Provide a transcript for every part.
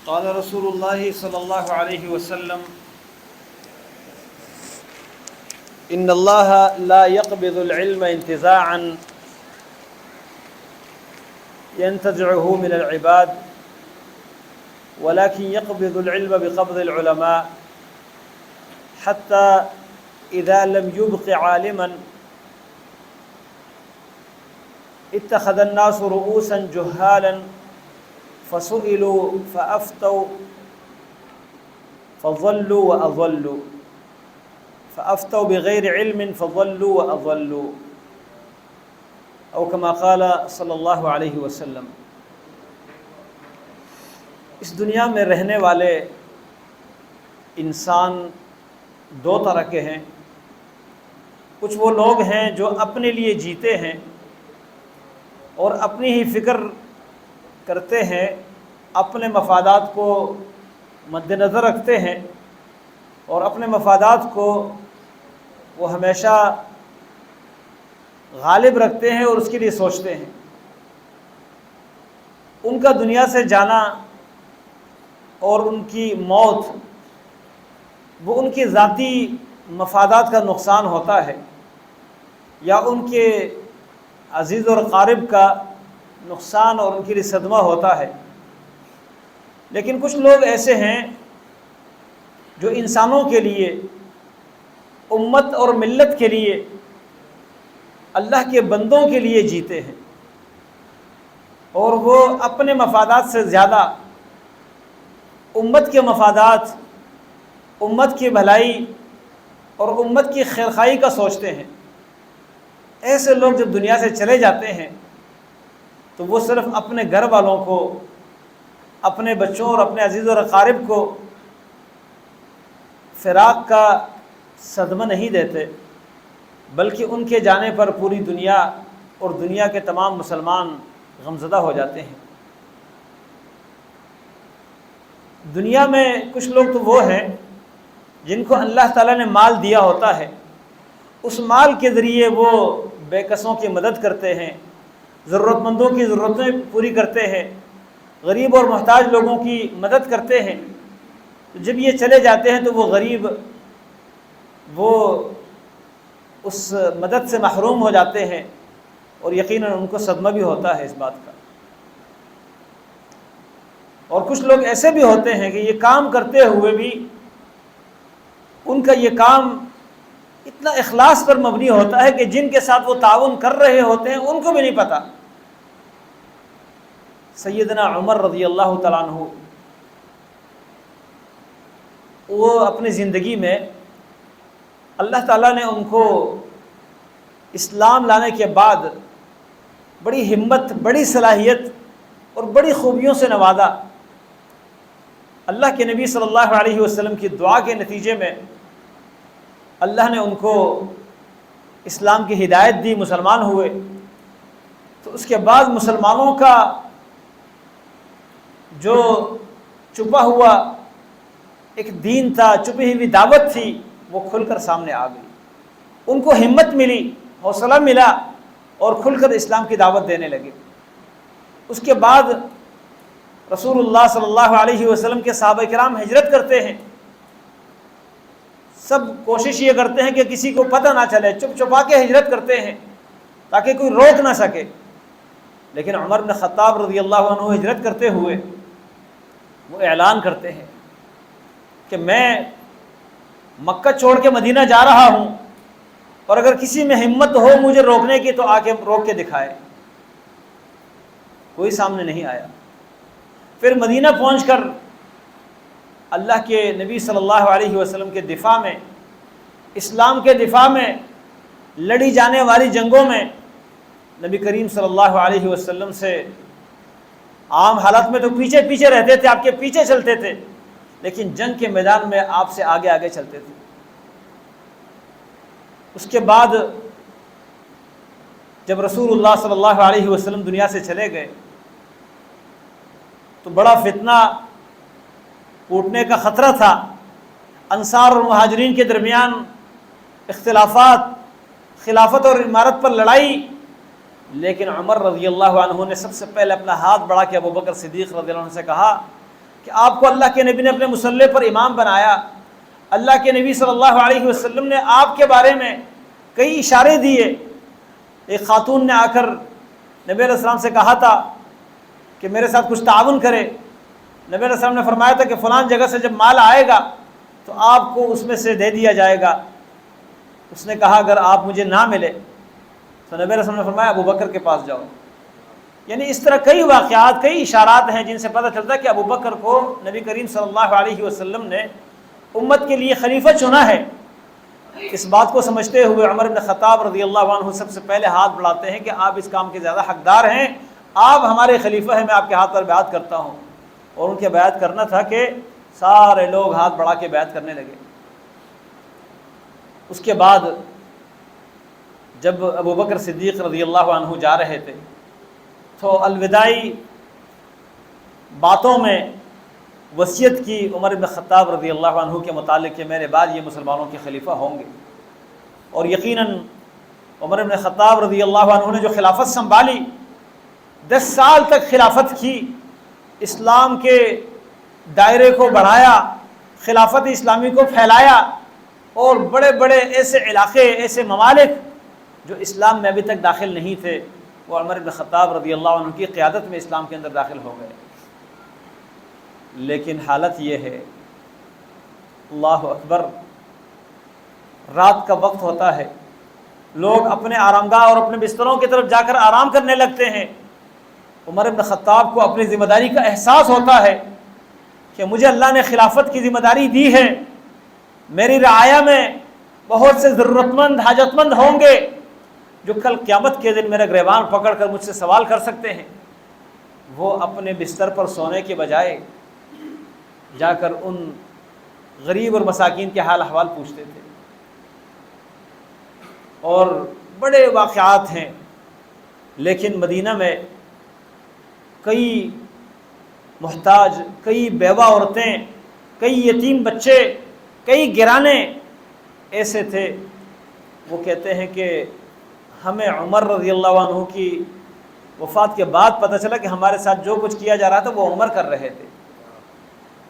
قال رسول الله صلى الله عليه وسلم إن الله لا يقبض العلم انتزاعا ينتزعه من العباد ولكن يقبض العلم بقبض العلماء حتى إذا لم يبق عالما اتخذ الناس رؤوسا جهالا فسئلوا فأفتوا فضلوا وأضلوا فأفتوا بغير علم فضلوا وأضلوا او كما قال صلی اللہ علیہ وسلم۔ اس دنیا میں رہنے والے انسان دو طرح کے ہیں۔ کچھ وہ لوگ ہیں جو اپنے لیے جیتے ہیں اور اپنی ہی فکر کرتے ہیں، اپنے مفادات کو مد نظر رکھتے ہیں اور اپنے مفادات کو وہ ہمیشہ غالب رکھتے ہیں اور اس کے لیے سوچتے ہیں۔ ان کا دنیا سے جانا اور ان کی موت وہ ان کی ذاتی مفادات کا نقصان ہوتا ہے یا ان کے عزیز اور قارب کا نقصان اور ان کے لیے صدمہ ہوتا ہے۔ لیکن کچھ لوگ ایسے ہیں جو انسانوں کے لیے، امت اور ملت کے لیے، اللہ کے بندوں کے لیے جیتے ہیں اور وہ اپنے مفادات سے زیادہ امت کے مفادات، امت کی بھلائی اور امت کی خیرخواہی کا سوچتے ہیں۔ ایسے لوگ جب دنیا سے چلے جاتے ہیں تو وہ صرف اپنے گھر والوں کو، اپنے بچوں اور اپنے عزیز اور اقارب کو فراق کا صدمہ نہیں دیتے، بلکہ ان کے جانے پر پوری دنیا اور دنیا کے تمام مسلمان غمزدہ ہو جاتے ہیں۔ دنیا میں کچھ لوگ تو وہ ہیں جن کو اللہ تعالیٰ نے مال دیا ہوتا ہے، اس مال کے ذریعے وہ بے کسوں کی مدد کرتے ہیں، ضرورت مندوں کی ضرورتیں پوری کرتے ہیں، غریب اور محتاج لوگوں کی مدد کرتے ہیں۔ جب یہ چلے جاتے ہیں تو وہ غریب وہ اس مدد سے محروم ہو جاتے ہیں اور یقیناً ان کو صدمہ بھی ہوتا ہے اس بات کا۔ اور کچھ لوگ ایسے بھی ہوتے ہیں کہ یہ کام کرتے ہوئے بھی ان کا یہ کام اتنا اخلاص پر مبنی ہوتا ہے کہ جن کے ساتھ وہ تعاون کر رہے ہوتے ہیں ان کو بھی نہیں پتہ۔ سیدنا عمر رضی اللہ تعالیٰ عنہ وہ اپنی زندگی میں اللہ تعالیٰ نے ان کو اسلام لانے کے بعد بڑی ہمت، بڑی صلاحیت اور بڑی خوبیوں سے نوازا۔ اللہ کے نبی صلی اللہ علیہ وسلم کی دعا کے نتیجے میں اللہ نے ان کو اسلام کی ہدایت دی، مسلمان ہوئے۔ تو اس کے بعد مسلمانوں کا جو چھپا ہوا ایک دین تھا، چھپی ہوئی دعوت تھی، وہ کھل کر سامنے آ گئی۔ ان کو ہمت ملی، حوصلہ ملا اور کھل کر اسلام کی دعوت دینے لگے۔ اس کے بعد رسول اللہ صلی اللہ علیہ وسلم کے صحابہ کرام ہجرت کرتے ہیں۔ سب کوشش یہ کرتے ہیں کہ کسی کو پتہ نہ چلے، چپ چپا کے ہجرت کرتے ہیں تاکہ کوئی روک نہ سکے۔ لیکن عمر بن خطاب رضی اللہ عنہ ہجرت کرتے ہوئے وہ اعلان کرتے ہیں کہ میں مکہ چھوڑ کے مدینہ جا رہا ہوں اور اگر کسی میں ہمت ہو مجھے روکنے کی تو آ کے روک کے دکھائے۔ کوئی سامنے نہیں آیا۔ پھر مدینہ پہنچ کر اللہ کے نبی صلی اللہ علیہ وسلم کے دفاع میں، اسلام کے دفاع میں لڑی جانے والی جنگوں میں نبی کریم صلی اللہ علیہ وسلم سے عام حالات میں تو پیچھے پیچھے رہتے تھے، آپ کے پیچھے چلتے تھے، لیکن جنگ کے میدان میں آپ سے آگے آگے چلتے تھے۔ اس کے بعد جب رسول اللہ صلی اللہ علیہ وسلم دنیا سے چلے گئے تو بڑا فتنہ پھوٹنے کا خطرہ تھا۔ انصار اور مہاجرین کے درمیان اختلافات، خلافت اور امارت پر لڑائی، لیکن عمر رضی اللہ عنہ نے سب سے پہلے اپنا ہاتھ بڑھا کے ابوبکر صدیق رضی اللہ عنہ سے کہا کہ آپ کو اللہ کے نبی نے اپنے مصلی پر امام بنایا، اللہ کے نبی صلی اللہ علیہ وسلم نے آپ کے بارے میں کئی اشارے دیے۔ ایک خاتون نے آ کر نبی علیہ السلام سے کہا تھا کہ میرے ساتھ کچھ تعاون کرے۔ نبی علیہ السلام نے فرمایا تھا کہ فلان جگہ سے جب مال آئے گا تو آپ کو اس میں سے دے دیا جائے گا۔ اس نے کہا اگر آپ مجھے نہ ملے تو نبی علیہ السلام نے فرمایا ابو بکر کے پاس جاؤ۔ یعنی اس طرح کئی واقعات، کئی اشارات ہیں جن سے پتہ چلتا ہے کہ ابو بکر کو نبی کریم صلی اللہ علیہ وسلم نے امت کے لیے خلیفہ چنا ہے۔ اس بات کو سمجھتے ہوئے عمر بن خطاب رضی اللہ عنہ سب سے پہلے ہاتھ بڑھاتے ہیں کہ آپ اس کام کے زیادہ حقدار ہیں، آپ ہمارے خلیفہ ہیں، میں آپ کے ہاتھ پر بیعت کرتا ہوں۔ اور ان کے بیعت کرنا تھا کہ سارے لوگ ہاتھ بڑھا کے بیعت کرنے لگے۔ اس کے بعد جب ابو بکر صدیق رضی اللہ عنہ جا رہے تھے تو الوداعی باتوں میں وصیت کی عمر بن خطاب رضی اللہ عنہ کے متعلق کہ میرے بعد یہ مسلمانوں کے خلیفہ ہوں گے۔ اور یقیناً عمر بن خطاب رضی اللہ عنہ نے جو خلافت سنبھالی، 10 سال تک خلافت کی، اسلام کے دائرے کو بڑھایا، خلافت اسلامی کو پھیلایا، اور بڑے بڑے ایسے علاقے، ایسے ممالک جو اسلام میں ابھی تک داخل نہیں تھے، وہ عمر بن خطاب رضی اللہ عنہ کی قیادت میں اسلام کے اندر داخل ہو گئے۔ لیکن حالت یہ ہے، اللہ اکبر، رات کا وقت ہوتا ہے، لوگ اپنے آرام گاہ اور اپنے بستروں کی طرف جا کر آرام کرنے لگتے ہیں۔ عمر بن خطاب کو اپنی ذمہ داری کا احساس ہوتا ہے کہ مجھے اللہ نے خلافت کی ذمہ داری دی ہے، میری رعایا میں بہت سے ضرورت مند، حاجت مند ہوں گے جو کل قیامت کے دن میرا گریبان پکڑ کر مجھ سے سوال کر سکتے ہیں۔ وہ اپنے بستر پر سونے کے بجائے جا کر ان غریب اور مساکین کے حال احوال پوچھتے تھے۔ اور بڑے واقعات ہیں، لیکن مدینہ میں کئی محتاج، کئی بیوہ عورتیں، کئی یتیم بچے، کئی گرانے ایسے تھے۔ وہ کہتے ہیں کہ ہمیں عمر رضی اللہ عنہ کی وفات کے بعد پتہ چلا کہ ہمارے ساتھ جو کچھ کیا جا رہا تھا وہ عمر کر رہے تھے۔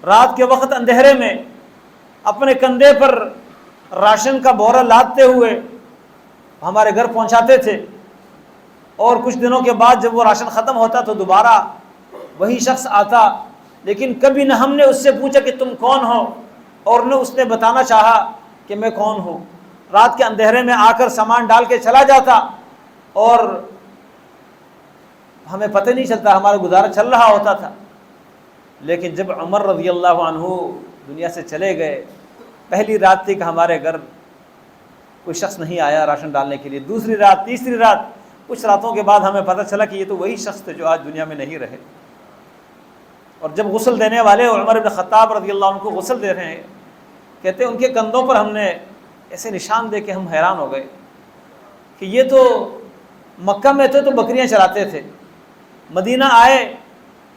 رات کے وقت اندھیرے میں اپنے کندھے پر راشن کا بورا لادتے ہوئے ہمارے گھر پہنچاتے تھے، اور کچھ دنوں کے بعد جب وہ راشن ختم ہوتا تو دوبارہ وہی شخص آتا، لیکن کبھی نہ ہم نے اس سے پوچھا کہ تم کون ہو، اور نہ اس نے بتانا چاہا کہ میں کون ہوں۔ رات کے اندھیرے میں آ کر سامان ڈال کے چلا جاتا، اور ہمیں پتہ نہیں چلتا، ہمارا گزارا چل رہا ہوتا تھا۔ لیکن جب عمر رضی اللہ عنہ دنیا سے چلے گئے، پہلی رات تھی کہ ہمارے گھر کوئی شخص نہیں آیا راشن ڈالنے کے لیے، دوسری رات، تیسری رات، کچھ راتوں کے بعد ہمیں پتہ چلا کہ یہ تو وہی شخص تھے جو آج دنیا میں نہیں رہے۔ اور جب غسل دینے والے عمر بن خطاب رضی اللہ عنہ کو غسل دے رہے ہیں، کہتے ہیں ان کے کندھوں پر ہم نے ایسے نشان دے کے ہم حیران ہو گئے کہ یہ تو مکہ میں تھے تو بکریاں چراتے تھے، مدینہ آئے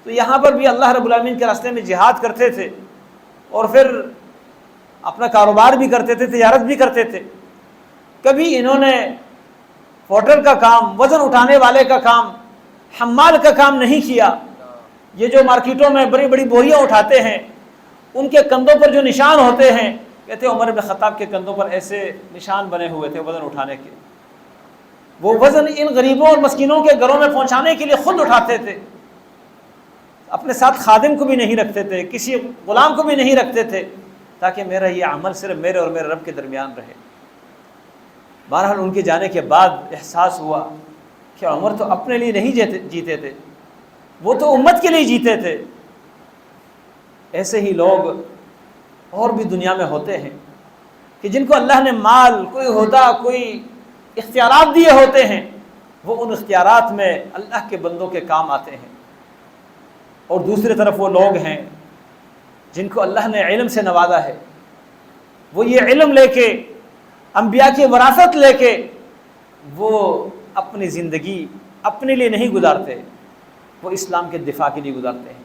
تو یہاں پر بھی اللہ رب العالمین کے راستے میں جہاد کرتے تھے، اور پھر اپنا کاروبار بھی کرتے تھے، تجارت بھی کرتے تھے۔ کبھی انہوں نے پورٹر کا کام، وزن اٹھانے والے کا کام، حمال کا کام نہیں کیا۔ یہ جو مارکیٹوں میں بڑی بڑی بوریاں اٹھاتے ہیں، ان کے کندھوں پر جو نشان ہوتے ہیں، کہتے ہیں عمر بن خطاب کے کندھوں پر ایسے نشان بنے ہوئے تھے وزن اٹھانے کے۔ وہ وزن ان غریبوں اور مسکینوں کے گھروں میں پہنچانے کے لیے خود اٹھاتے تھے، اپنے ساتھ خادم کو بھی نہیں رکھتے تھے، کسی غلام کو بھی نہیں رکھتے تھے، تاکہ میرا یہ عمل صرف میرے اور میرے رب کے درمیان رہے۔ بہرحال ان کے جانے کے بعد احساس ہوا کہ عمر تو اپنے لیے نہیں جیتے تھے، وہ تو امت کے لیے جیتے تھے۔ ایسے ہی لوگ اور بھی دنیا میں ہوتے ہیں کہ جن کو اللہ نے مال، کوئی عہدہ، کوئی اختیارات دیے ہوتے ہیں، وہ ان اختیارات میں اللہ کے بندوں کے کام آتے ہیں۔ اور دوسری طرف وہ لوگ ہیں جن کو اللہ نے علم سے نوازا ہے، وہ یہ علم لے کے، انبیاء کی وراثت لے کے، وہ اپنی زندگی اپنے لیے نہیں گزارتے، وہ اسلام کے دفاع کے لیے گزارتے ہیں،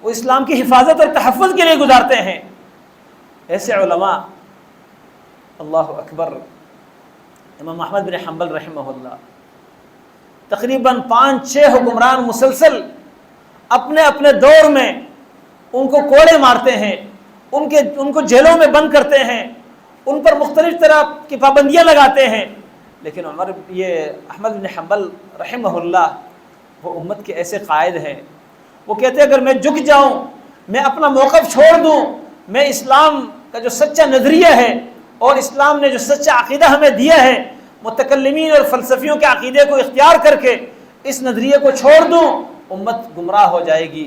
وہ اسلام کی حفاظت اور تحفظ کے لیے گزارتے ہیں۔ ایسے علماء، اللہ اکبر، امام احمد بن حنبل رحمہ اللہ، تقریباً 5-6 حکمران مسلسل اپنے اپنے دور میں ان کو کوڑے مارتے ہیں، ان کو جیلوں میں بند کرتے ہیں، ان پر مختلف طرح کی پابندیاں لگاتے ہیں، لیکن احمد بن حنبل رحمہ اللہ وہ امت کے ایسے قائد ہیں، وہ کہتے ہیں اگر میں جھک جاؤں، میں اپنا موقف چھوڑ دوں، میں اسلام کا جو سچا نظریہ ہے اور اسلام نے جو سچا عقیدہ ہمیں دیا ہے، متکلمین اور فلسفیوں کے عقیدے کو اختیار کر کے اس نظریے کو چھوڑ دوں، امت گمراہ ہو جائے گی،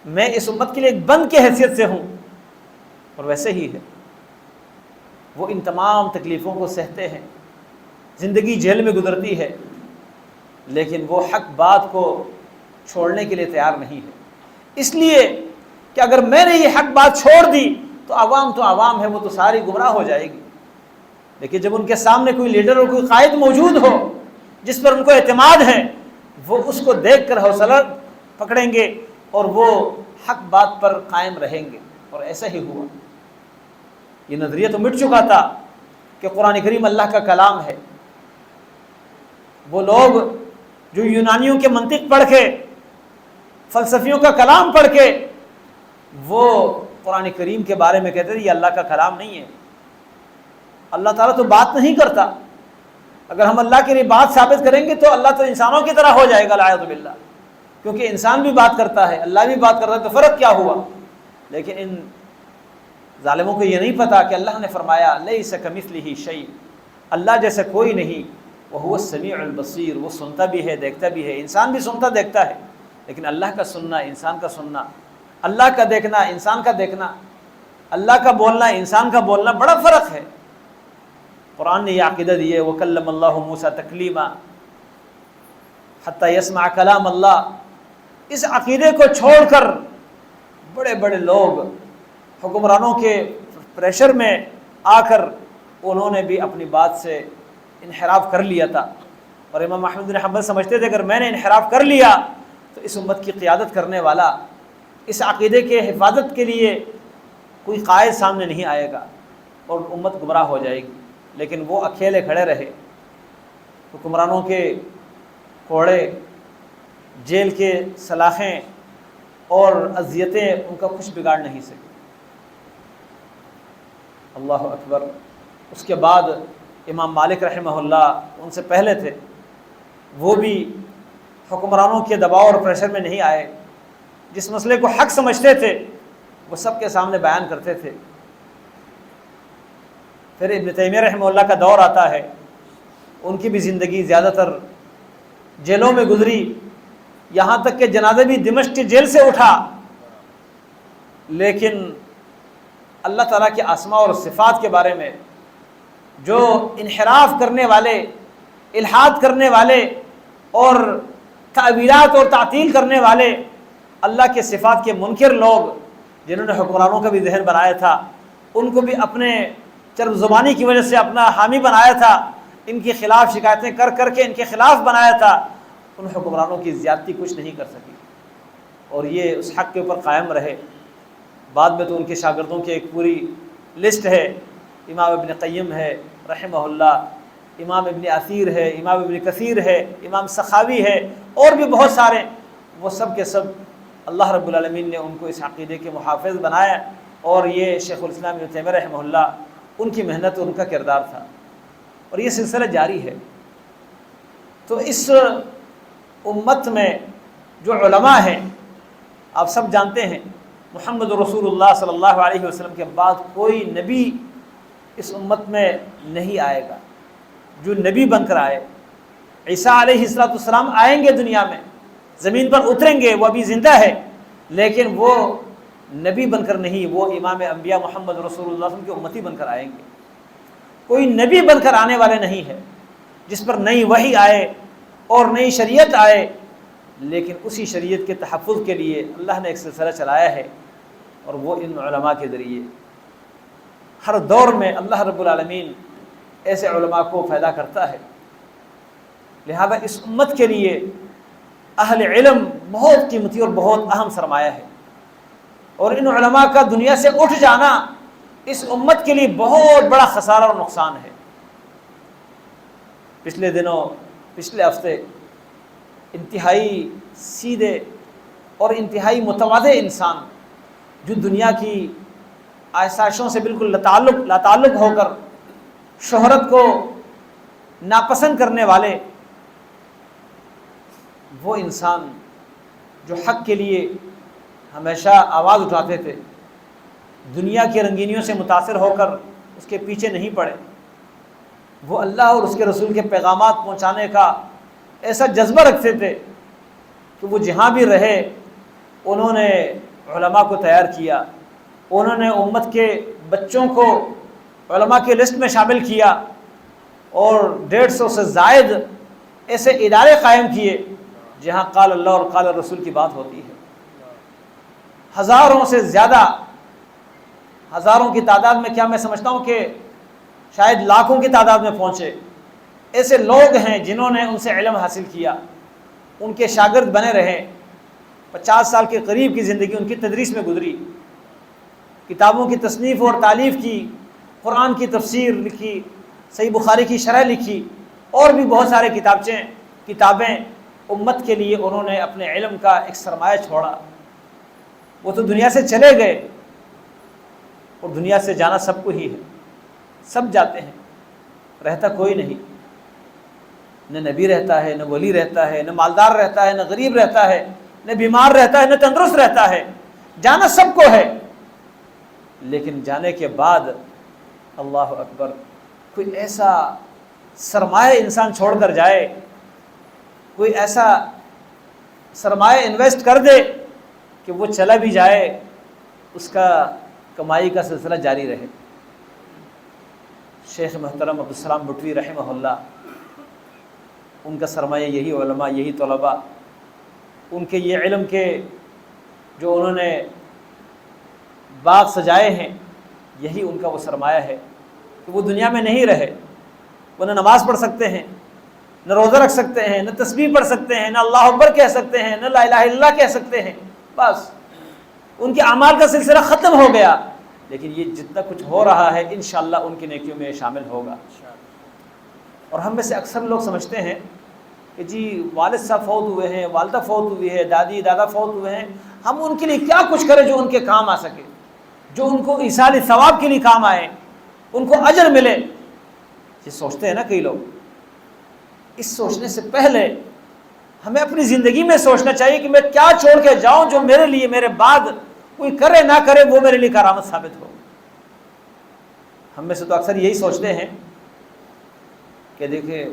میں اس امت کے لیے ایک بند کی حیثیت سے ہوں۔ اور ویسے ہی ہے، وہ ان تمام تکلیفوں کو سہتے ہیں، زندگی جیل میں گزرتی ہے، لیکن وہ حق بات کو چھوڑنے کے لیے تیار نہیں ہے، اس لیے کہ اگر میں نے یہ حق بات چھوڑ دی تو عوام ہے، وہ تو ساری گمراہ ہو جائے گی۔ لیکن جب ان کے سامنے کوئی لیڈر اور کوئی قائد موجود ہو جس پر ان کو اعتماد ہے، وہ اس کو دیکھ کر حوصلہ پکڑیں گے اور وہ حق بات پر قائم رہیں گے۔ اور ایسا ہی ہوا، یہ نظریہ تو مٹ چکا تھا کہ قرآن کریم اللہ کا کلام ہے۔ وہ لوگ جو یونانیوں کے منطق پڑھ کے، فلسفیوں کا کلام پڑھ کے وہ قرآن کریم کے بارے میں کہتے تھے یہ اللہ کا کلام نہیں ہے، اللہ تعالیٰ تو بات نہیں کرتا، اگر ہم اللہ کے لیے بات ثابت کریں گے تو اللہ تو انسانوں کی طرح ہو جائے گا، اعوذ باللہ، کیونکہ انسان بھی بات کرتا ہے، اللہ بھی بات کرتا ہے، تو فرق کیا ہوا؟ لیکن ان ظالموں کو یہ نہیں پتا کہ اللہ نے فرمایا لیس کمثلہ شیء، اللہ جیسا کوئی نہیں، وہو السمیع البصیر، وہ سنتا بھی ہے دیکھتا بھی ہے، انسان بھی سنتا دیکھتا ہے، لیکن اللہ کا سننا، انسان کا سننا، اللہ کا دیکھنا، انسان کا دیکھنا، اللہ کا بولنا، انسان کا بولنا، بڑا فرق ہے۔ قرآن نے یہ عقیدہ دی ہے وَكَلَّمَ اللَّهُ مُوسَىٰ تَكْلِيمًا حَتَّى يَسْمَعَ كَلَامَ اللَّهِ۔ اس عقیدے کو چھوڑ کر بڑے بڑے لوگ حکمرانوں کے پریشر میں آ کر انہوں نے بھی اپنی بات سے انحراف کر لیا تھا، اور امام احمد بن حنبل سمجھتے تھے اگر میں نے انحراف کر لیا تو اس امت کی قیادت کرنے والا، اس عقیدے کے حفاظت کے لیے کوئی قائد سامنے نہیں آئے گا اور امت گمراہ ہو جائے گی۔ لیکن وہ اکیلے کھڑے رہے، حکمرانوں کے کوڑے، جیل کے سلاخیں اور اذیتیں ان کا کچھ بگاڑ نہیں سکی۔ اللہ اکبر۔ اس کے بعد امام مالک رحمہ اللہ ان سے پہلے تھے، وہ بھی حکمرانوں کے دباؤ اور پریشر میں نہیں آئے، جس مسئلے کو حق سمجھتے تھے وہ سب کے سامنے بیان کرتے تھے۔ پھر ابن تیمیہ رحمہ اللہ کا دور آتا ہے، ان کی بھی زندگی زیادہ تر جیلوں میں گزری، یہاں تک کہ جنازہ بھی دمشق کی جیل سے اٹھا، لیکن اللہ تعالیٰ کے اسماء اور صفات کے بارے میں جو انحراف کرنے والے، الحاد کرنے والے اور تعویلات اور تعطیل کرنے والے، اللہ کے صفات کے منکر لوگ جنہوں نے حکمرانوں کا بھی ذہن بنایا تھا، ان کو بھی اپنے چرب زبانی کی وجہ سے اپنا حامی بنایا تھا، ان کے خلاف شکایتیں کر کر کے ان کے خلاف بنایا تھا، ان حکمرانوں کی زیادتی کچھ نہیں کر سکی اور یہ اس حق کے اوپر قائم رہے۔ بعد میں تو ان کے شاگردوں کی ایک پوری لسٹ ہے، امام ابن قیم ہے رحمہ اللہ، امام ابن اثیر ہے، امام ابن کثیر ہے، امام سخاوی ہے، اور بھی بہت سارے، وہ سب کے سب اللہ رب العالمین نے ان کو اس عقیدے کے محافظ بنایا، اور یہ شیخ الاسلام ابن تیمیہ رحمہ اللہ ان کی محنت اور ان کا کردار تھا، اور یہ سلسلہ جاری ہے۔ تو اس امت میں جو علماء ہیں، آپ سب جانتے ہیں محمد رسول اللہ صلی اللہ علیہ وسلم کے بعد کوئی نبی اس امت میں نہیں آئے گا جو نبی بن کر آئے۔ عیسیٰ علیہ السلام آئیں گے، دنیا میں زمین پر اتریں گے، وہ ابھی زندہ ہے، لیکن وہ نبی بن کر نہیں، وہ امام انبیاء محمد رسول اللہ صلی اللہ علیہ وسلم کے امتی بن کر آئیں گے۔ کوئی نبی بن کر آنے والے نہیں ہے جس پر نئی وحی آئے اور نئی شریعت آئے، لیکن اسی شریعت کے تحفظ کے لیے اللہ نے ایک سلسلہ چلایا ہے، اور وہ ان علماء کے ذریعے ہر دور میں اللہ رب العالمین ایسے علماء کو پیدا کرتا ہے۔ لہذا اس امت کے لیے اہل علم بہت قیمتی اور بہت اہم سرمایہ ہے، اور ان علماء کا دنیا سے اٹھ جانا اس امت کے لیے بہت بڑا خسارہ اور نقصان ہے۔ پچھلے ہفتے انتہائی سیدھے اور انتہائی متواضع انسان جو دنیا کی آسائشوں سے بالکل لاتعلق ہو کر شہرت کو ناپسند کرنے والے، وہ انسان جو حق کے لیے ہمیشہ آواز اٹھاتے تھے، دنیا کی رنگینیوں سے متاثر ہو کر اس کے پیچھے نہیں پڑے، وہ اللہ اور اس کے رسول کے پیغامات پہنچانے کا ایسا جذبہ رکھتے تھے کہ وہ جہاں بھی رہے انہوں نے علماء کو تیار کیا، انہوں نے امت کے بچوں کو علماء کی لسٹ میں شامل کیا، اور 150 سے زائد ایسے ادارے قائم کیے جہاں قال اللہ اور قال رسول کی بات ہوتی ہے۔ ہزاروں سے زیادہ، ہزاروں کی تعداد میں کیا، میں سمجھتا ہوں کہ شاید لاکھوں کی تعداد میں پہنچے ایسے لوگ ہیں جنہوں نے ان سے علم حاصل کیا، ان کے شاگرد بنے رہے۔ 50 سال کے قریب کی زندگی ان کی تدریس میں گزری، کتابوں کی تصنیف اور تالیف کی، قرآن کی تفسیر لکھی، صحیح بخاری کی شرح لکھی، اور بھی بہت سارے کتابیں امت کے لیے انہوں نے اپنے علم کا ایک سرمایہ چھوڑا۔ وہ تو دنیا سے چلے گئے، اور دنیا سے جانا سب کو ہی ہے، سب جاتے ہیں، رہتا کوئی نہیں، نہ نبی رہتا ہے، نہ ولی رہتا ہے، نہ مالدار رہتا ہے، نہ غریب رہتا ہے، نہ بیمار رہتا ہے، نہ تندرست رہتا ہے، جانا سب کو ہے۔ لیکن جانے کے بعد اللہ اکبر، کوئی ایسا سرمایہ انسان چھوڑ کر جائے، کوئی ایسا سرمایہ انویسٹ کر دے کہ وہ چلا بھی جائے، اس کا کمائی کا سلسلہ جاری رہے۔ شیخ محترم عبدالسلام بھٹوی رحمہ اللہ، ان کا سرمایہ یہی علماء، یہی طلباء، ان کے یہ علم کے جو انہوں نے باغ سجائے ہیں، یہی ان کا وہ سرمایہ ہے کہ وہ دنیا میں نہیں رہے، وہ نہ نماز پڑھ سکتے ہیں، نہ روزہ رکھ سکتے ہیں، نہ تسبیح پڑھ سکتے ہیں، نہ اللہ اکبر کہہ سکتے ہیں، نہ لا الہ الا اللہ کہہ سکتے ہیں، بس ان کے اعمال کا سلسلہ ختم ہو گیا۔ لیکن یہ جتنا کچھ ہو رہا ہے انشاءاللہ ان کی نیکیوں میں شامل ہوگا۔ اور ہم میں سے اکثر لوگ سمجھتے ہیں کہ جی والد صاحب فوت ہوئے ہیں، والدہ فوت ہوئی ہے، دادی دادا فوت ہوئے ہیں، ہم ان کے لیے کیا کچھ کریں جو ان کے کام آ سکے، جو ان کو ایصال ثواب کے لیے کام آئے، ان کو اجر ملے۔ یہ سوچتے ہیں نا کئی لوگ۔ اس سوچنے سے پہلے ہمیں اپنی زندگی میں سوچنا چاہیے کہ میں کیا چھوڑ کے جاؤں جو میرے لیے، میرے بعد کوئی کرے نہ کرے، وہ میرے لیے کرامت ثابت ہو۔ ہم میں سے تو اکثر یہی سوچتے ہیں کہ دیکھیں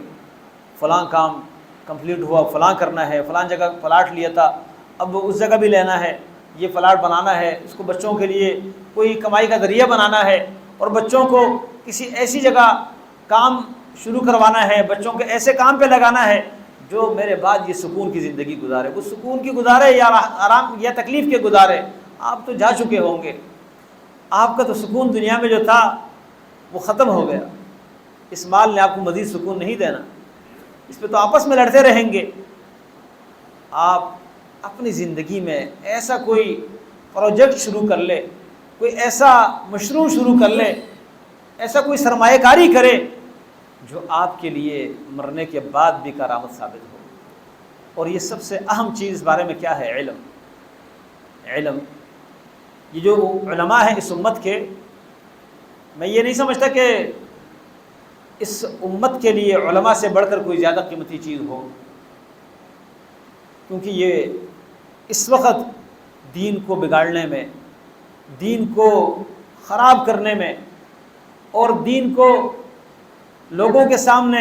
فلاں کام کمپلیٹ ہوا، فلاں کرنا ہے، فلاں جگہ پلاٹ لیا تھا، اب اس جگہ بھی لینا ہے، یہ پلاٹ بنانا ہے، اس کو بچوں کے لیے کوئی کمائی کا ذریعہ بنانا ہے، اور بچوں کو کسی ایسی جگہ کام شروع کروانا ہے، بچوں کے ایسے کام پہ لگانا ہے جو میرے بعد یہ سکون کی زندگی گزارے۔ وہ سکون کی گزارے یا آرام یا تکلیف کے گزارے، آپ تو جا چکے ہوں گے، آپ کا تو سکون دنیا میں جو تھا وہ ختم ہو گیا۔ اس مال نے آپ کو مزید سکون نہیں دینا، اس پہ تو آپس میں لڑتے رہیں گے۔ آپ اپنی زندگی میں ایسا کوئی پروجیکٹ شروع کر لے، کوئی ایسا مشروع شروع کر لے، ایسا کوئی سرمایہ کاری کرے جو آپ کے لیے مرنے کے بعد بھی کرامت ثابت ہو۔ اور یہ سب سے اہم چیز اس بارے میں کیا ہے؟ علم۔ علم، یہ جو علماء ہیں اس امت کے، میں یہ نہیں سمجھتا کہ اس امت کے لیے علماء سے بڑھ کر کوئی زیادہ قیمتی چیز ہو، کیونکہ یہ اس وقت دین کو بگاڑنے میں، دین کو خراب کرنے میں، اور دین کو لوگوں کے سامنے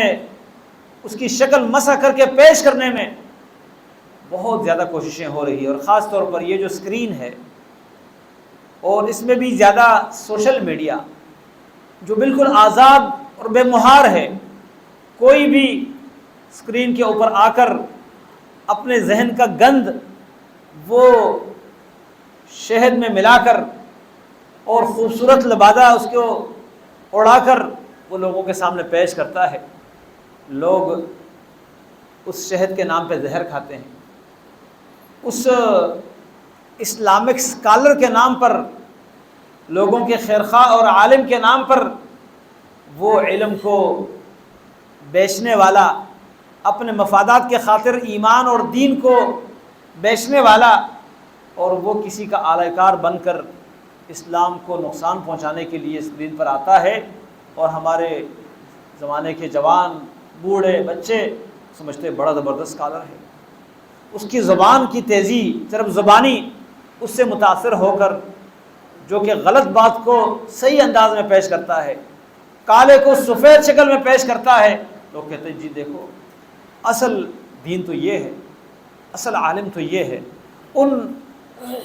اس کی شکل مسح کر کے پیش کرنے میں بہت زیادہ کوششیں ہو رہی ہیں۔ اور خاص طور پر یہ جو اسکرین ہے، اور اس میں بھی زیادہ سوشل میڈیا جو بالکل آزاد اور بے مہار ہے، کوئی بھی اسکرین کے اوپر آ کر اپنے ذہن کا گند وہ شہد میں ملا کر اور خوبصورت لبادہ اس کو اڑا کر وہ لوگوں کے سامنے پیش کرتا ہے۔ لوگ اس شہد کے نام پہ زہر کھاتے ہیں، اس اسلامک اسکالر کے نام پر، لوگوں کے خیرخواہ اور عالم کے نام پر وہ علم کو بیچنے والا، اپنے مفادات کے خاطر ایمان اور دین کو بیچنے والا، اور وہ کسی کا اعلی کار بن کر اسلام کو نقصان پہنچانے کے لیے اسکرین پر آتا ہے، اور ہمارے زمانے کے جوان، بوڑھے، بچے سمجھتے بڑا زبردست اسکالر ہے، اس کی زبان کی تیزی، صرف زبانی، اس سے متاثر ہو کر جو کہ غلط بات کو صحیح انداز میں پیش کرتا ہے، کالے کو سفید شکل میں پیش کرتا ہے، لوگ کہتے ہیں جی دیکھو اصل دین تو یہ ہے، اصل عالم تو یہ ہے۔ ان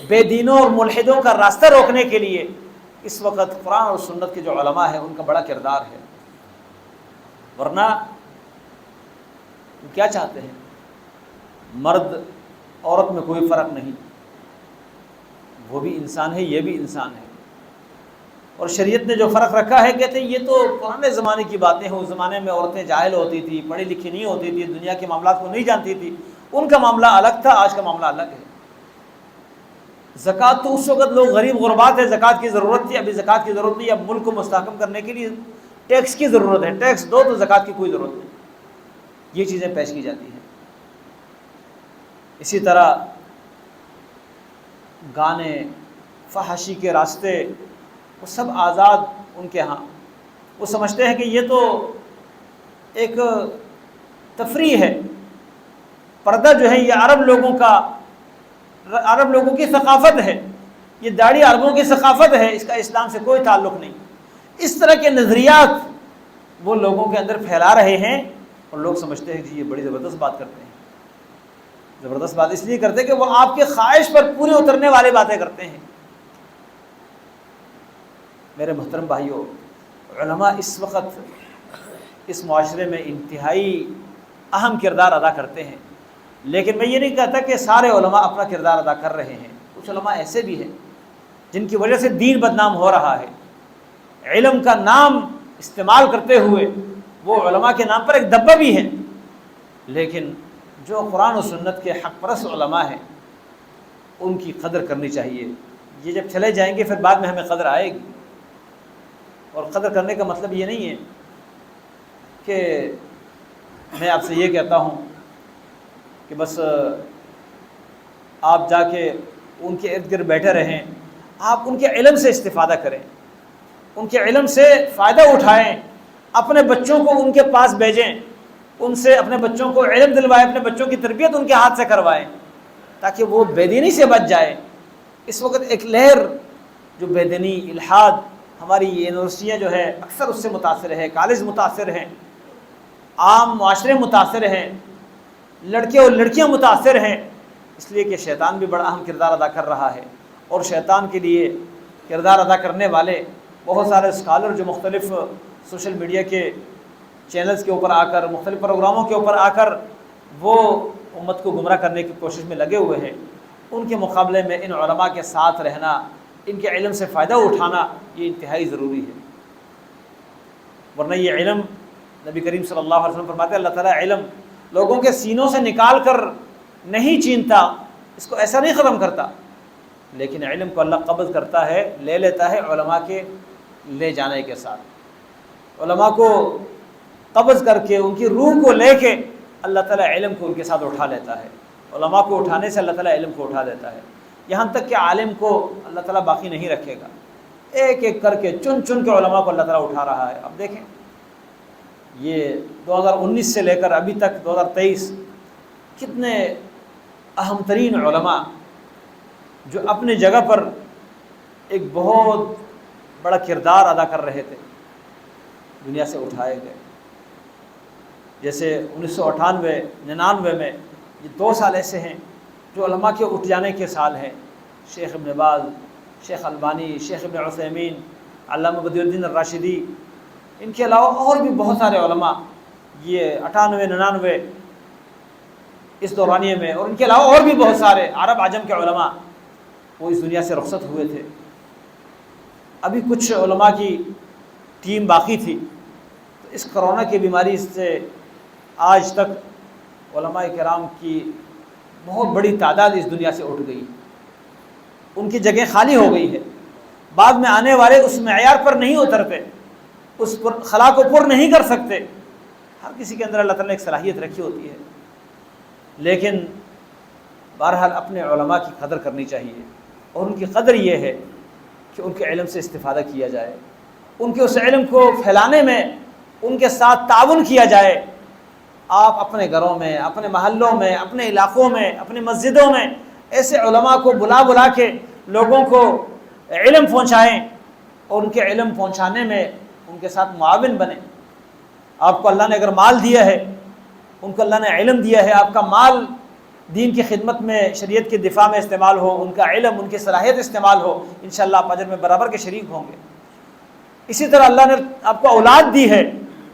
بے دینوں اور ملحدوں کا راستہ روکنے کے لیے اس وقت قرآن اور سنت کے جو علماء ہیں ان کا بڑا کردار ہے، ورنہ کیا چاہتے ہیں؟ مرد عورت میں کوئی فرق نہیں، وہ بھی انسان ہے، یہ بھی انسان ہے، اور شریعت نے جو فرق رکھا ہے کہتے ہیں یہ تو پرانے زمانے کی باتیں ہیں، اس زمانے میں عورتیں جاہل ہوتی تھی، پڑھی لکھی نہیں ہوتی تھی، دنیا کے معاملات کو نہیں جانتی تھی، ان کا معاملہ الگ تھا، آج کا معاملہ الگ ہے۔ زکوٰۃ تو اس وقت لوگ غریب غربات ہے، زکوٰۃ کی ضرورت تھی، ابھی زکوٰۃ کی ضرورت نہیں، اب ملک کو مستحکم کرنے کے لیے ٹیکس کی ضرورت ہے، ٹیکس دو تو زکوٰۃ کی کوئی ضرورت نہیں، یہ چیزیں پیش کی جاتی ہیں۔ اسی طرح گانے، فحاشی کے راستے، وہ سب آزاد ان کے ہاں، وہ سمجھتے ہیں کہ یہ تو ایک تفریح ہے، پردہ جو ہے یہ عرب لوگوں کی ثقافت ہے، یہ داڑھی عربوں کی ثقافت ہے، اس کا اسلام سے کوئی تعلق نہیں۔ اس طرح کے نظریات وہ لوگوں کے اندر پھیلا رہے ہیں، اور لوگ سمجھتے ہیں کہ یہ بڑی زبردست بات کرتے ہیں۔ زبردست بات اس لیے کرتے ہیں کہ وہ آپ کے خواہش پر پورے اترنے والی باتیں کرتے ہیں۔ میرے محترم بھائیوں، علماء اس وقت اس معاشرے میں انتہائی اہم کردار ادا کرتے ہیں، لیکن میں یہ نہیں کہتا کہ سارے علماء اپنا کردار ادا کر رہے ہیں، کچھ علماء ایسے بھی ہیں جن کی وجہ سے دین بدنام ہو رہا ہے۔ علم کا نام استعمال کرتے ہوئے وہ علماء کے نام پر ایک دبہ بھی ہے، لیکن جو قرآن و سنت کے حق پرست علماء ہیں ان کی قدر کرنی چاہیے۔ یہ جب چلے جائیں گے پھر بعد میں ہمیں قدر آئے گی، اور قدر کرنے کا مطلب یہ نہیں ہے کہ میں آپ سے یہ کہتا ہوں کہ بس آپ جا کے ان کے ارد گرد بیٹھے رہیں، آپ ان کے علم سے استفادہ کریں، ان کے علم سے فائدہ اٹھائیں، اپنے بچوں کو ان کے پاس بھیجیں، ان سے اپنے بچوں کو علم دلوائیں، اپنے بچوں کی تربیت ان کے ہاتھ سے کروائیں تاکہ وہ بے دینی سے بچ جائے۔ اس وقت ایک لہر جو بے دینی، الحاد، ہماری یونیورسٹیاں جو ہے اکثر اس سے متاثر ہے، کالج متاثر ہیں، عام معاشرے متاثر ہیں، لڑکے اور لڑکیاں متاثر ہیں، اس لیے کہ شیطان بھی بڑا اہم کردار ادا کر رہا ہے، اور شیطان کے لیے کردار ادا کرنے والے بہت سارے اسکالر جو مختلف سوشل میڈیا کے چینلز کے اوپر آ کر، مختلف پروگراموں کے اوپر آ کر وہ امت کو گمراہ کرنے کی کوشش میں لگے ہوئے ہیں، ان کے مقابلے میں ان علماء کے ساتھ رہنا، ان کے علم سے فائدہ اٹھانا یہ انتہائی ضروری ہے۔ ورنہ یہ علم، نبی کریم صلی اللہ علیہ وسلم فرماتے ہیں اللہ تعالیٰ علم لوگوں کے سینوں سے نکال کر نہیں چینتا، اس کو ایسا نہیں ختم کرتا، لیکن علم کو اللہ قبض کرتا ہے، لے لیتا ہے علماء کے لے جانے کے ساتھ۔ علماء کو قبض کر کے ان کی روح کو لے کے اللہ تعالیٰ علم کو ان کے ساتھ اٹھا لیتا ہے، علماء کو اٹھانے سے اللہ تعالیٰ علم کو اٹھا دیتا ہے، یہاں تک کہ عالم کو اللہ تعالیٰ باقی نہیں رکھے گا، ایک ایک کر کے چن چن کے علماء کو اللہ تعالیٰ اٹھا رہا ہے۔ اب دیکھیں یہ 2019 سے لے کر ابھی تک 2023 کتنے اہم ترین علماء جو اپنے جگہ پر ایک بہت بڑا کردار ادا کر رہے تھے دنیا سے اٹھائے گئے۔ جیسے 1998 99 میں یہ 2 سال ایسے ہیں جو علماء کے اٹھ جانے کے سال ہیں، شیخ ابن باز، شیخ البانی، شیخ ابن عثیمین، علامہ بدیع الدین الراشدی، ان کے علاوہ اور بھی بہت سارے علماء یہ 98 99 اس دورانیے میں، اور ان کے علاوہ اور بھی بہت سارے عرب عجم کے علماء وہ اس دنیا سے رخصت ہوئے تھے۔ ابھی کچھ علماء کی ٹیم باقی تھی، تو اس کرونا کی بیماری سے آج تک علماء کرام کی بہت بڑی تعداد اس دنیا سے اٹھ گئی، ان کی جگہ خالی ہو گئی ہے، بعد میں آنے والے اس معیار پر نہیں اترتے، اس پر خلا کو پر نہیں کر سکتے۔ ہر کسی کے اندر اللہ تعالیٰ نے ایک صلاحیت رکھی ہوتی ہے، لیکن بہرحال اپنے علماء کی قدر کرنی چاہیے، اور ان کی قدر یہ ہے کہ ان کے علم سے استفادہ کیا جائے، ان کے اس علم کو پھیلانے میں ان کے ساتھ تعاون کیا جائے۔ آپ اپنے گھروں میں، اپنے محلوں میں، اپنے علاقوں میں، اپنی مسجدوں میں ایسے علماء کو بلا بلا کے لوگوں کو علم پہنچائیں، اور ان کے علم پہنچانے میں ان کے ساتھ معاون بنیں۔ آپ کو اللہ نے اگر مال دیا ہے، ان کو اللہ نے علم دیا ہے، آپ کا مال دین کی خدمت میں، شریعت کے دفاع میں استعمال ہو، ان کا علم، ان کی صلاحیت استعمال ہو، انشاءاللہ آپ اجر میں برابر کے شریک ہوں گے۔ اسی طرح اللہ نے آپ کو اولاد دی ہے،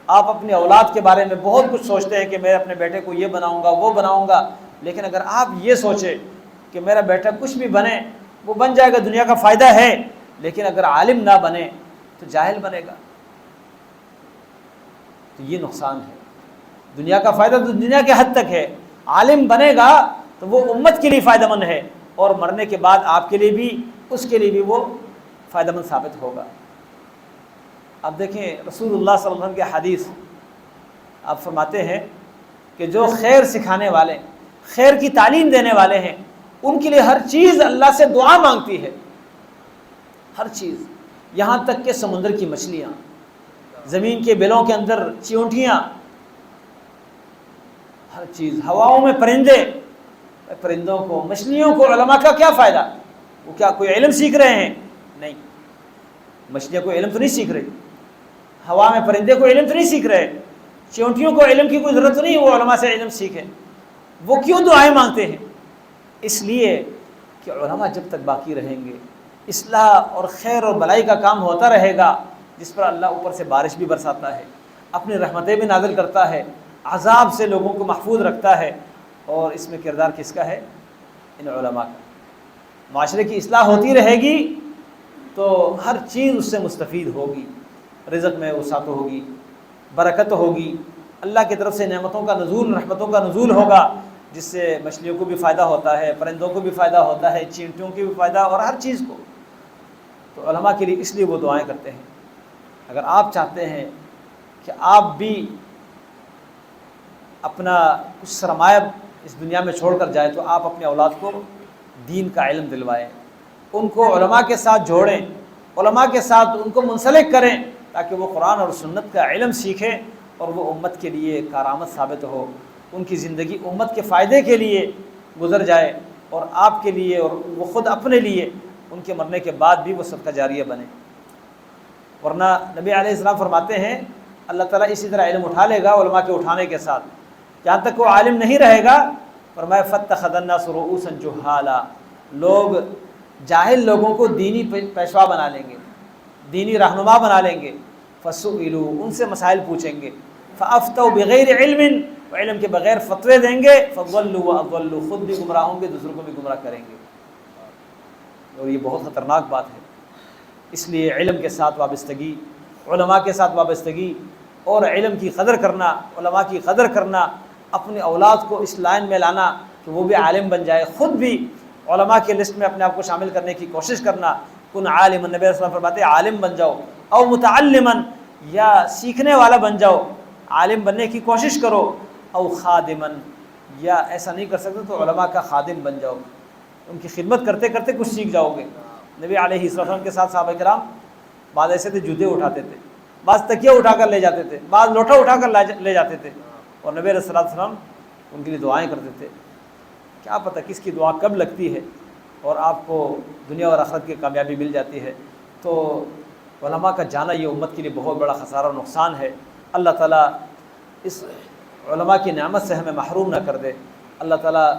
آپ اپنی اولاد کے بارے میں بہت کچھ سوچتے ہیں کہ میں اپنے بیٹے کو یہ بناؤں گا، وہ بناؤں گا، لیکن اگر آپ یہ سوچیں کہ میرا بیٹا کچھ بھی بنے، وہ بن جائے گا، دنیا کا فائدہ ہے، لیکن اگر عالم نہ بنے تو جاہل بنے گا، تو یہ نقصان ہے۔ دنیا کا فائدہ تو دنیا کے حد تک ہے، عالم بنے گا تو وہ امت کے لیے فائدہ مند ہے، اور مرنے کے بعد آپ کے لیے بھی، اس کے لیے بھی وہ فائدہ مند ثابت ہوگا۔ اب دیکھیں رسول اللہ صلی اللہ علیہ وسلم کے حدیث، آپ فرماتے ہیں کہ جو خیر سکھانے والے، خیر کی تعلیم دینے والے ہیں، ان کے لیے ہر چیز اللہ سے دعا مانگتی ہے، ہر چیز، یہاں تک کہ سمندر کی مچھلیاں، زمین کے بلوں کے اندر چیونٹیاں، ہر چیز، ہواؤں میں پرندے، پرندوں کو، مچھلیوں کو علماء کا کیا فائدہ؟ وہ کیا کوئی علم سیکھ رہے ہیں؟ نہیں، مچھلیاں کوئی علم تو نہیں سیکھ رہی، ہوا میں پرندے کو علم تو نہیں سیکھ رہے، چیونٹیوں کو علم کی کوئی ضرورت تو نہیں ہے وہ علماء سے علم سیکھیں۔ وہ کیوں دعائیں مانگتے ہیں؟ اس لیے کہ علماء جب تک باقی رہیں گے، اصلاح اور خیر اور بلائی کا کام ہوتا رہے گا، جس پر اللہ اوپر سے بارش بھی برساتا ہے، اپنی رحمتیں بھی نازل کرتا ہے، عذاب سے لوگوں کو محفوظ رکھتا ہے، اور اس میں کردار کس کا ہے؟ ان علماء کا۔ معاشرے کی اصلاح ہوتی رہے گی تو ہر چیز اس سے مستفید ہوگی، رزق میں وسعت ہوگی، برکت ہوگی، اللہ کی طرف سے نعمتوں کا نزول، رحمتوں کا نزول ہوگا، جس سے مچھلیوں کو بھی فائدہ ہوتا ہے، پرندوں کو بھی فائدہ ہوتا ہے، چینٹیوں کی بھی فائدہ، اور ہر چیز کو۔ تو علماء کے لیے اس لیے وہ دعائیں کرتے ہیں۔ اگر آپ چاہتے ہیں کہ آپ بھی اپنا کچھ سرمایہ اس دنیا میں چھوڑ کر جائیں، تو آپ اپنے اولاد کو دین کا علم دلوائیں، ان کو علماء کے ساتھ جوڑیں، علماء کے ساتھ ان کو منسلک کریں، تاکہ وہ قرآن اور سنت کا علم سیکھیں، اور وہ امت کے لیے کارآمد ثابت ہو، ان کی زندگی امت کے فائدے کے لیے گزر جائے، اور آپ کے لیے اور وہ خود اپنے لیے ان کے مرنے کے بعد بھی وہ صدقہ جاریہ بنے۔ ورنہ نبی علیہ السلام فرماتے ہیں اللہ تعالیٰ اسی طرح علم اٹھا لے گا علماء کے اٹھانے کے ساتھ، جہاں تک وہ عالم نہیں رہے گا، فرمایا فَاتَّخَذَ النَّاسُ رُؤُوسًا جُهَّالًا، لوگ جاہل لوگوں کو دینی پیشوا بنا لیں گے، دینی رہنما بنا لیں گے، فَسُئِلُوا، ان سے مسائل پوچھیں گے، فَأَفْتَوْا بِغَيْرِ عِلْمٍ، وہ علم کے بغیر فتوے دیں گے، فَضَلُّوا وَأَضَلُّوا، خود بھی گمراہ ہوں گے، دوسروں کو بھی گمراہ کریں گے، اور یہ بہت خطرناک بات ہے۔ اس لیے علم کے ساتھ وابستگی، علماء کے ساتھ وابستگی، اور علم کی قدر کرنا، علماء کی قدر کرنا، اپنی اولاد کو اس لائن میں لانا کہ وہ بھی عالم بن جائے، خود بھی علماء کے لسٹ میں اپنے آپ کو شامل کرنے کی کوشش کرنا۔ کن عالما، نبی صلی اللہ علیہ وسلم فرماتے ہیں عالم بن جاؤ، او متعلما، یا سیکھنے والا بن جاؤ، عالم بننے کی کوشش کرو، او خادما، یا ایسا نہیں کر سکتے تو علماء کا خادم بن جاؤ، ان کی خدمت کرتے کرتے کچھ سیکھ جاؤ گے۔ نبی علیہ السلام کے ساتھ صحابہ کرام بعض ایسے تھے جوتے اٹھاتے تھے، بعض تکیہ اٹھا کر لے جاتے تھے، بعض لوٹا اٹھا کر لے جاتے تھے، اور نبی علیہ السلام ان کے لیے دعائیں کرتے تھے۔ کیا پتہ کس کی دعا کب لگتی ہے اور آپ کو دنیا اور آخرت کی کامیابی مل جاتی ہے۔ تو علماء کا جانا یہ امت کے لیے بہت بڑا خسارہ اور نقصان ہے۔ اللہ تعالیٰ اس علماء کی نعمت سے ہمیں محروم نہ کر دے۔ اللہ تعالیٰ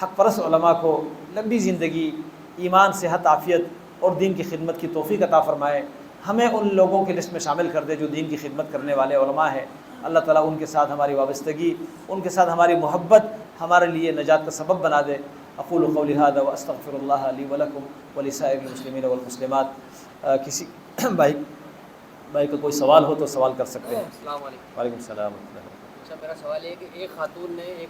حق پرست علماء کو لمبی زندگی، ایمان، صحت، عافیت اور دین کی خدمت کی توفیق عطا فرمائے۔ ہمیں ان لوگوں کی لسٹ میں شامل کر دے جو دین کی خدمت کرنے والے علماء ہیں۔ اللہ تعالیٰ ان کے ساتھ ہماری وابستگی، ان کے ساتھ ہماری محبت ہمارے لیے نجات کا سبب بنا دے۔ اقول قولی ھذا واستغفر اللہ لی ولکم ولسائر المسلمین والمسلمات۔ کسی بھائی کا کوئی سوال ہو تو سوال کر سکتے ہیں۔ السلام علیکم۔ وعلیکم السلام۔ اچھا، میرا سوال یہ ہے کہ ایک خاتون نے ایک